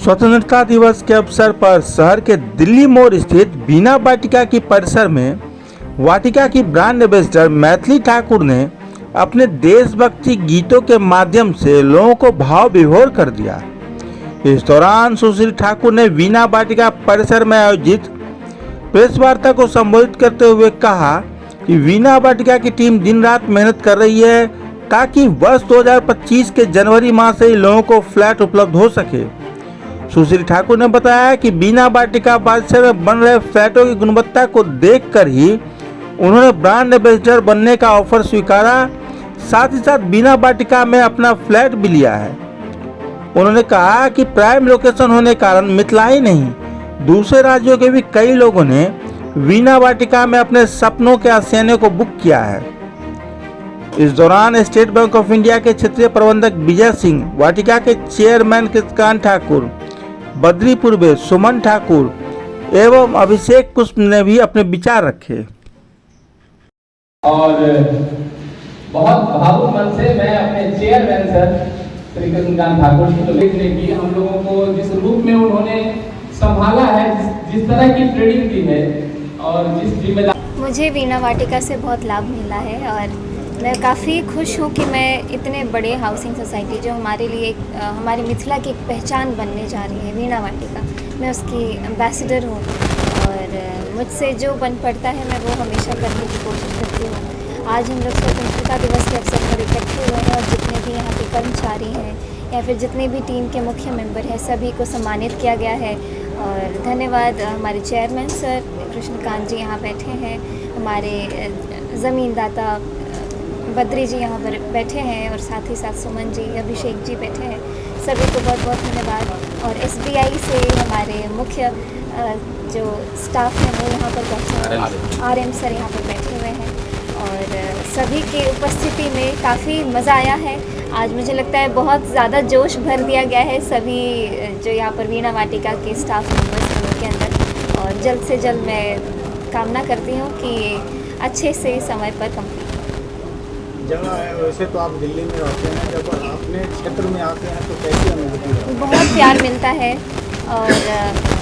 स्वतंत्रता दिवस के अवसर पर शहर के दिल्ली मोड़ स्थित बीना वाटिका की परिसर में वाटिका की ब्रांड एम्बेसडर मैथिली ठाकुर ने अपने देशभक्ति गीतों के माध्यम से लोगों को भाव विभोर कर दिया। इस दौरान सुश्री ठाकुर ने बीना वाटिका परिसर में आयोजित प्रेस वार्ता को संबोधित करते हुए कहा कि बीना वाटिका की टीम दिन रात मेहनत कर रही है ताकि वर्ष 2025 के जनवरी माह से ही लोगों को फ्लैट उपलब्ध हो सके। सुश्री ठाकुर ने बताया कि बीना वाटिका परिसर में बन रहे फ्लैटों की गुणवत्ता को देखकर ही उन्होंने ब्रांड एम्बेसडर बनने का ऑफर स्वीकारा, साथ ही साथ बीना वाटिका में अपना फ्लैट भी लिया है। उन्होंने कहा कि प्राइम लोकेशन होने कारण मिथिला ही नहीं दूसरे राज्यों के भी कई लोगों ने बीना वाटिका में अपने सपनों के आशियाने को बुक किया है। इस दौरान स्टेट बैंक ऑफ इंडिया के क्षेत्रीय प्रबंधक विजय सिंह, वाटिका के चेयरमैन कृष्णकांत ठाकुर, बद्री पूर्वे, सुमन ठाकुर एवं अभिषेक पुष्प ने भी अपने विचार रखे। और बहुत भावुक मन से मैं अपने चेयरमैन सर श्री कृष्णकांत ठाकुर जी को देखने की हम लोगों को जिस रूप में उन्होंने संभाला है, जिस तरह की ट्रेनिंग दी है और जिस जिम्मेदारी मुझे बीना वाटिका से बहुत लाभ मिला है और मैं काफ़ी खुश हूँ कि मैं इतने बड़े हाउसिंग सोसाइटी जो हमारे लिए हमारी मिथिला की एक पहचान बनने जा रही है बीना वाटिका, मैं उसकी एम्बेसडर हूँ और मुझसे जो बन पड़ता है मैं वो हमेशा करने की कोशिश करती हूँ। आज हम लोग स्वतंत्रता दिवस के अवसर पर इकट्ठे हुए हैं और जितने भी यहाँ के कर्मचारी हैं या फिर जितने भी टीम के मुख्य मेंबर हैं सभी को सम्मानित किया गया है। और धन्यवाद हमारे चेयरमैन सर कृष्णकांत जी यहाँ बैठे हैं, हमारे ज़मीनदाता बद्री जी यहाँ पर बैठे हैं और साथ ही साथ सुमन जी, अभिषेक जी बैठे हैं, सभी को बहुत बहुत धन्यवाद। और SBI से हमारे मुख्य जो स्टाफ है वो यहाँ पर बैठे हैं, RM सर यहाँ पर बैठे हुए हैं और सभी की उपस्थिति में काफ़ी मज़ा आया है। आज मुझे लगता है बहुत ज़्यादा जोश भर दिया गया है सभी जो यहाँ पर बीना वाटिका के स्टाफ मेंबर्स के अंदर और जल्द से जल्द मैं कामना करती हूँ कि अच्छे से समय पर कंप्लीट। जब वैसे तो आप दिल्ली में रहते हैं, जब अपने क्षेत्र में आते हैं तो कैसी अनुभूति है? बहुत प्यार मिलता है और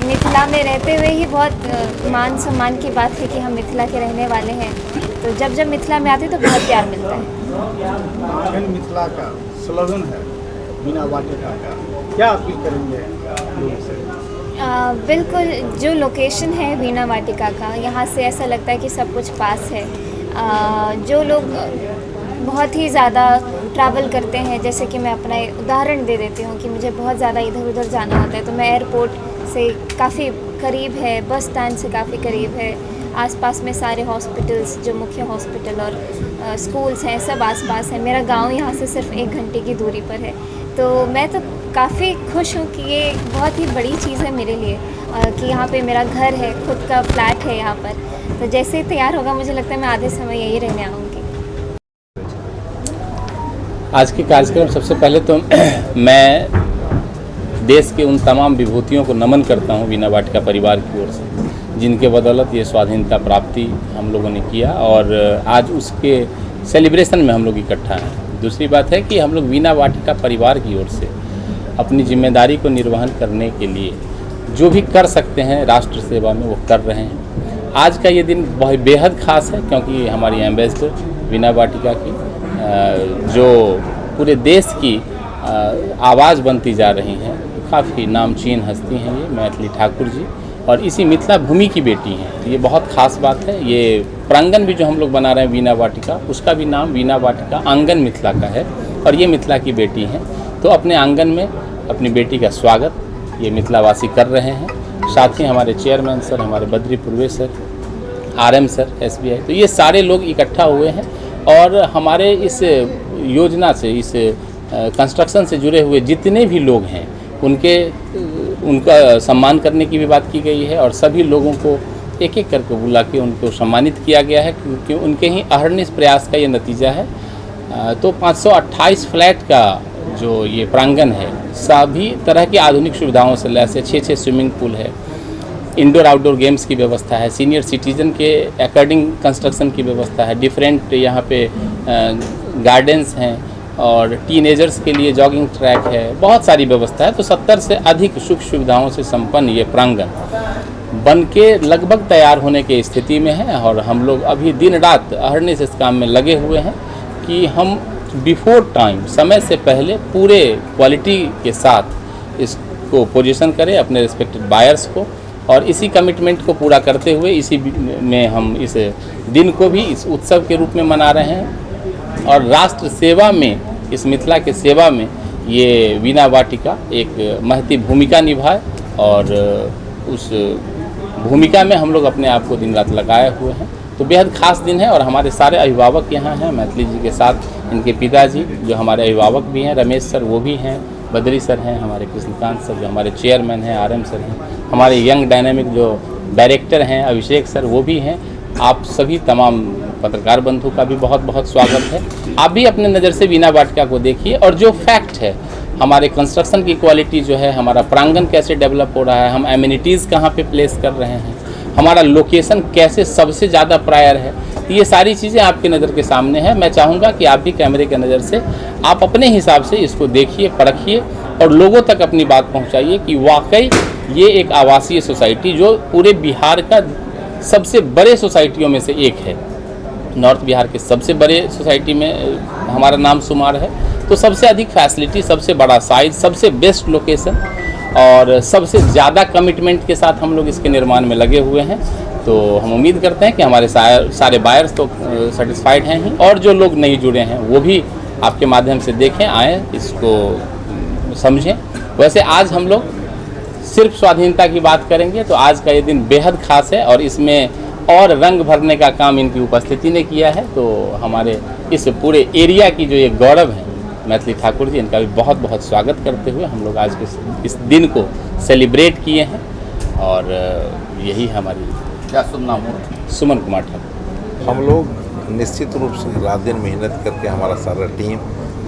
मिथिला में रहते हुए ही बहुत मान सम्मान की बात है कि हम मिथिला के रहने वाले हैं, तो जब मिथिला में आते हैं तो बहुत प्यार मिलता है। आंगन मिथिला का स्लोगन है बीना वाटिका का, क्या अपील करेंगे लोगों से? बिल्कुल, जो लोकेशन है बीना वाटिका का, यहाँ से ऐसा लगता है कि सब कुछ पास है। जो लोग बहुत ही ज़्यादा ट्रैवल करते हैं, जैसे कि मैं अपना उदाहरण दे देती हूँ कि मुझे बहुत ज़्यादा इधर उधर जाना होता है तो मैं एयरपोर्ट से काफ़ी करीब है, बस स्टैंड से काफ़ी करीब है, आसपास में सारे हॉस्पिटल्स जो मुख्य हॉस्पिटल और स्कूल्स हैं सब आसपास है। मेरा गांव यहाँ से सिर्फ 1 घंटे की दूरी पर है, तो मैं तो काफ़ी खुश हूँ कि ये बहुत ही बड़ी चीज़ है मेरे लिए कि यहाँ पे मेरा घर है, खुद का फ्लैट है यहाँ पर। तो जैसे ही तैयार होगा मुझे लगता है मैं आधे समय यही रहने आऊँगी। आज के कार्यक्रम सबसे पहले तो मैं देश के उन तमाम विभूतियों को नमन करता हूँ बीना वाटिका परिवार की ओर से, जिनके बदौलत ये स्वाधीनता प्राप्ति हम लोगों ने किया और आज उसके सेलिब्रेशन में हम लोग इकट्ठा हैं। दूसरी बात है कि हम लोग बीना वाटिका परिवार की ओर से अपनी जिम्मेदारी को निर्वहन करने के लिए जो भी कर सकते हैं राष्ट्र सेवा में वो कर रहे हैं। आज का ये दिन बहुत बेहद ख़ास है क्योंकि हमारी एम्बेसडर बीना वाटिका की जो पूरे देश की आवाज़ बनती जा रही हैं, काफ़ी नामचीन हस्ती हैं ये मैथिली ठाकुर जी और इसी मिथिला भूमि की बेटी हैं। तो ये बहुत ख़ास बात है। ये प्रांगण भी जो हम लोग बना रहे हैं बीना वाटिका, उसका भी नाम बीना वाटिका आंगन मिथिला का है और ये मिथिला की बेटी हैं। तो अपने आंगन में अपनी बेटी का स्वागत ये मिथिलावासी कर रहे हैं। साथ ही हमारे चेयरमैन सर, हमारे बद्री पूर्वे सर, RM सर, SBI, तो ये सारे लोग इकट्ठा हुए हैं और हमारे इस योजना से, इस कंस्ट्रक्शन से जुड़े हुए जितने भी लोग हैं उनका सम्मान करने की भी बात की गई है और सभी लोगों को एक एक करके बुला के उनको सम्मानित किया गया है क्योंकि उनके ही अहर्निश प्रयास का ये नतीजा है। तो 528 फ्लैट का जो ये प्रांगण है सभी तरह की आधुनिक सुविधाओं से लैस है। 6 स्विमिंग पूल है, इंडोर आउटडोर गेम्स की व्यवस्था है, सीनियर सिटीजन के अकॉर्डिंग कंस्ट्रक्शन की व्यवस्था है, डिफरेंट यहाँ पे गार्डन्स हैं, और टीनेजर्स के लिए जॉगिंग ट्रैक है, बहुत सारी व्यवस्था है। तो 70 से अधिक सुख सुविधाओं से संपन्न ये प्रांगण बन के लगभग तैयार होने की स्थिति में है और हम लोग अभी दिन रात अहरनिश इस काम में लगे हुए हैं कि हम बिफोर टाइम, समय से पहले पूरे क्वालिटी के साथ इसको पोजीशन करें अपने रिस्पेक्टेड बायर्स को, और इसी कमिटमेंट को पूरा करते हुए इसी में हम इस दिन को भी इस उत्सव के रूप में मना रहे हैं। और राष्ट्र सेवा में, इस मिथिला के सेवा में ये वीणा वाटिका एक महती भूमिका निभाए और उस भूमिका में हम लोग अपने आप को दिन रात लगाए हुए हैं। तो बेहद खास दिन है और हमारे सारे अभिभावक यहाँ हैं, मैथिली जी के साथ इनके पिताजी जो हमारे अभिभावक भी हैं, रमेश सर वो भी हैं, बद्री सर हैं, हमारे कृष्णकांत सर जो हमारे चेयरमैन हैं, RM सर हैं, हमारे यंग डायनेमिक जो डायरेक्टर हैं अभिषेक सर वो भी हैं। आप सभी तमाम पत्रकार बंधु का भी बहुत बहुत स्वागत है। आप भी अपने नज़र से वीणा वाटिका को देखिए और जो फैक्ट है, हमारे कंस्ट्रक्शन की क्वालिटी जो है, हमारा प्रांगण कैसे डेवलप हो रहा है, हम एमिनिटीज़ कहाँ पे प्लेस कर रहे हैं, हमारा लोकेशन कैसे सबसे ज़्यादा प्रायर है, ये सारी चीज़ें आपके नज़र के सामने हैं। मैं चाहूँगा कि आप भी कैमरे के नज़र से आप अपने हिसाब से इसको देखिए, परखिए और लोगों तक अपनी बात पहुँचाइए कि वाकई ये एक आवासीय सोसाइटी जो पूरे बिहार का सबसे बड़े सोसाइटियों में से एक है, नॉर्थ बिहार के सबसे बड़े सोसाइटी में हमारा नाम शुमार है। तो सबसे अधिक फैसिलिटी, सबसे बड़ा साइज, सबसे बेस्ट लोकेशन और सबसे ज़्यादा कमिटमेंट के साथ हम लोग इसके निर्माण में लगे हुए हैं। तो हम उम्मीद करते हैं कि हमारे सारे बायर्स तो सेटिस्फाइड हैं ही, और जो लोग नहीं जुड़े हैं वो भी आपके माध्यम से देखें, आएँ, इसको समझें। वैसे आज हम लोग सिर्फ स्वाधीनता की बात करेंगे तो आज का ये दिन बेहद खास है और इसमें और रंग भरने का काम इनकी उपस्थिति ने किया है। तो हमारे इस पूरे एरिया की जो ये गौरव है मैथिली ठाकुर जी, इनका भी बहुत बहुत स्वागत करते हुए हम लोग आज के इस दिन को सेलिब्रेट किए हैं। और यही हमारी, क्या शुभ नाम हो? सुमन कुमार ठाकुर। हम लोग निश्चित रूप से रात दिन मेहनत करके, हमारा सारा टीम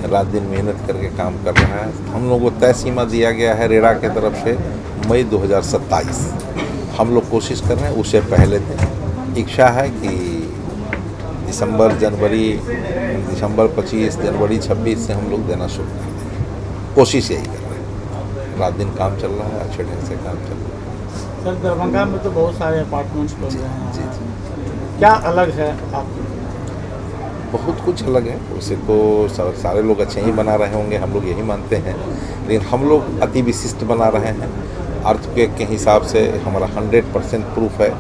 रात दिन मेहनत करके काम कर रहा है। हम लोगों को तय सीमा दिया गया है रेरा के तरफ से मई 2027। हम लोग कोशिश कर रहे हैं उससे पहले दिन। इच्छा है कि दिसंबर 25, जनवरी 26 से हम लोग देना शुरू कर दें। कोशिश यही कर रहे हैं, रात दिन काम चल रहा है, अच्छे ढंग से काम चल रहा है। सर, दरभंगा में तो बहुत सारे अपार्टमेंट्स बन रहे हैं। जी। क्या अलग है आपकी? बहुत कुछ अलग है, उसे तो सारे लोग अच्छे ही बना रहे होंगे, हम लोग यही मानते हैं, लेकिन हम लोग अति विशिष्ट बना रहे हैं। अर्थक्वेक के हिसाब से हमारा 100% प्रूफ है।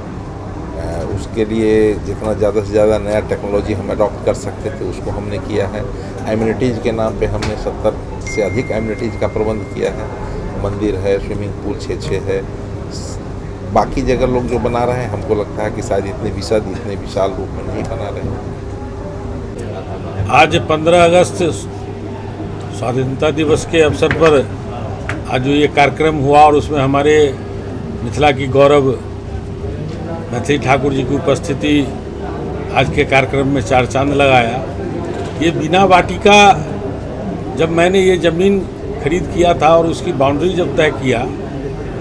उसके लिए जितना ज़्यादा से ज़्यादा नया टेक्नोलॉजी हम अडॉप्ट कर सकते थे उसको हमने किया है। एमिनिटीज़ के नाम पे हमने 70 से अधिक एमिनिटीज़ का प्रबंध किया है। मंदिर है, स्विमिंग पूल 6 है। बाकी जगह लोग जो बना रहे हैं, हमको लगता है कि शायद इतने विशाल रूप में नहीं बना रहे हैं। आज 15 अगस्त स्वाधीनता दिवस के अवसर पर आज जो ये कार्यक्रम हुआ और उसमें हमारे मिथिला की गौरव मैथिली ठाकुर जी की उपस्थिति आज के कार्यक्रम में चार चांद लगाया। ये वीणा वाटिका, जब मैंने ये ज़मीन खरीद किया था और उसकी बाउंड्री जब तय किया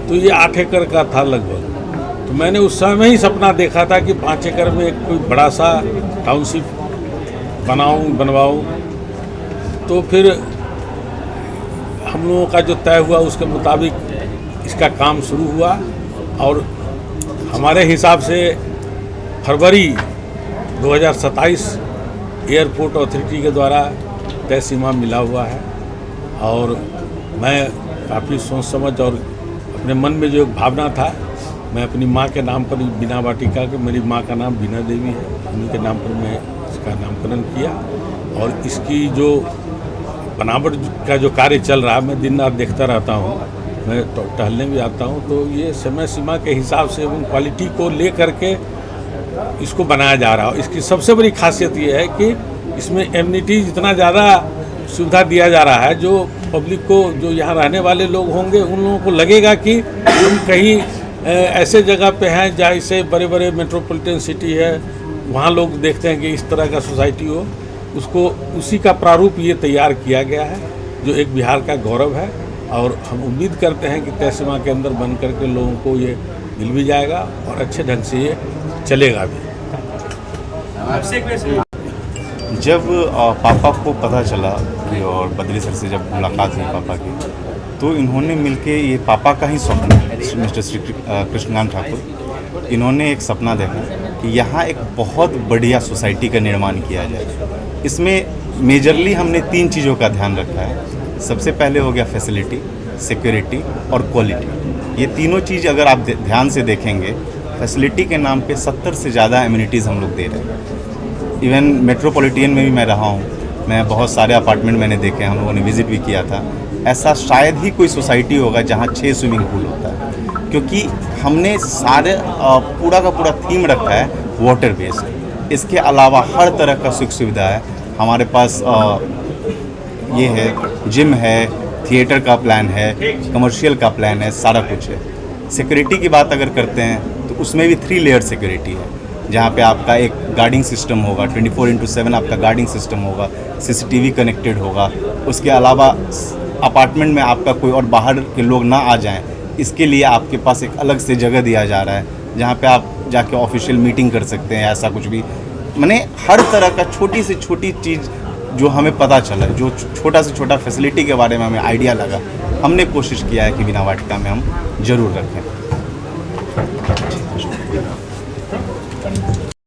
तो ये 8 एकड़ का था लगभग। तो मैंने उस समय ही सपना देखा था कि 5 एकड़ में एक कोई बड़ा सा टाउनशिप बनवाऊं। तो फिर हम लोगों का जो तय हुआ उसके मुताबिक इसका काम शुरू हुआ और हमारे हिसाब से फरवरी 2027 एयरपोर्ट अथॉरिटी के द्वारा तय सीमा मिला हुआ है। और मैं काफ़ी सोच समझ और अपने मन में जो एक भावना था, मैं अपनी माँ के नाम पर वीणा वाटिका के, मेरी माँ का नाम वीणा देवी है, उन्हीं के नाम पर मैं इसका नामकरण किया। और इसकी जो बनावट का जो कार्य चल रहा है, मैं दिन रात देखता रहता हूँ, मैं टहलने भी आता हूँ। तो ये समय सीमा के हिसाब से उन क्वालिटी को ले करके इसको बनाया जा रहा है। इसकी सबसे बड़ी खासियत ये है कि इसमें एमिनिटीज इतना ज़्यादा सुविधा दिया जा रहा है, जो पब्लिक को, जो यहाँ रहने वाले लोग होंगे, उन लोगों को लगेगा कि हम कहीं ऐसे जगह पे हैं जहाँ से बड़े बड़े मेट्रोपॉलिटन सिटी है, वहाँ लोग देखते हैं कि इस तरह का सोसाइटी हो, उसको उसी का प्रारूप ये तैयार किया गया है, जो एक बिहार का गौरव है। और हम उम्मीद करते हैं कि तय सीमा के अंदर बन करके लोगों को ये मिल भी जाएगा और अच्छे ढंग से ये चलेगा भी। जब पापा को पता चला कि और बद्री सर से जब मुलाकात हुई पापा की, तो इन्होंने मिलके ये पापा का ही स्वप्न मिस्टर श्री कृष्णकांत ठाकुर, इन्होंने एक सपना देखा कि यहाँ एक बहुत बढ़िया सोसाइटी का निर्माण किया जाए। इसमें मेजरली हमने 3 चीज़ों का ध्यान रखा है। सबसे पहले हो गया फैसिलिटी, सिक्योरिटी और क्वालिटी। ये तीनों चीज़ अगर आप ध्यान से देखेंगे, फैसिलिटी के नाम पे 70 से ज़्यादा एमिनिटीज़ हम लोग दे रहे हैं। इवन मेट्रोपॉलिटन में भी मैं रहा हूँ, मैं बहुत सारे अपार्टमेंट मैंने देखे, हम लोगों ने विज़िट भी किया था। ऐसा शायद ही कोई सोसाइटी होगा जहाँ 6 स्विमिंग पूल होता है, क्योंकि हमने सारे पूरा का पूरा थीम रखा है वाटर बेस्ड। इसके अलावा हर तरह का सुख सुविधा है हमारे पास। ये है, जिम है, थिएटर का प्लान है, कमर्शियल का प्लान है, सारा कुछ है। सिक्योरिटी की बात अगर करते हैं तो उसमें भी 3 लेयर सिक्योरिटी है, जहाँ पे आपका एक गार्डिंग सिस्टम होगा, 24/7 आपका गार्डिंग सिस्टम होगा, CCTV कनेक्टेड होगा। उसके अलावा अपार्टमेंट में आपका कोई और बाहर के लोग ना आ जाएं, इसके लिए आपके पास एक अलग से जगह दिया जा रहा है, जहाँ पे आप जाके ऑफिशियल मीटिंग कर सकते हैं, ऐसा कुछ भी। माने हर तरह का छोटी से छोटी चीज़ जो हमें पता चला, जो छोटा से छोटा फैसिलिटी के बारे में हमें आइडिया लगा, हमने कोशिश किया है कि बीना वाटिका में हम ज़रूर रखें।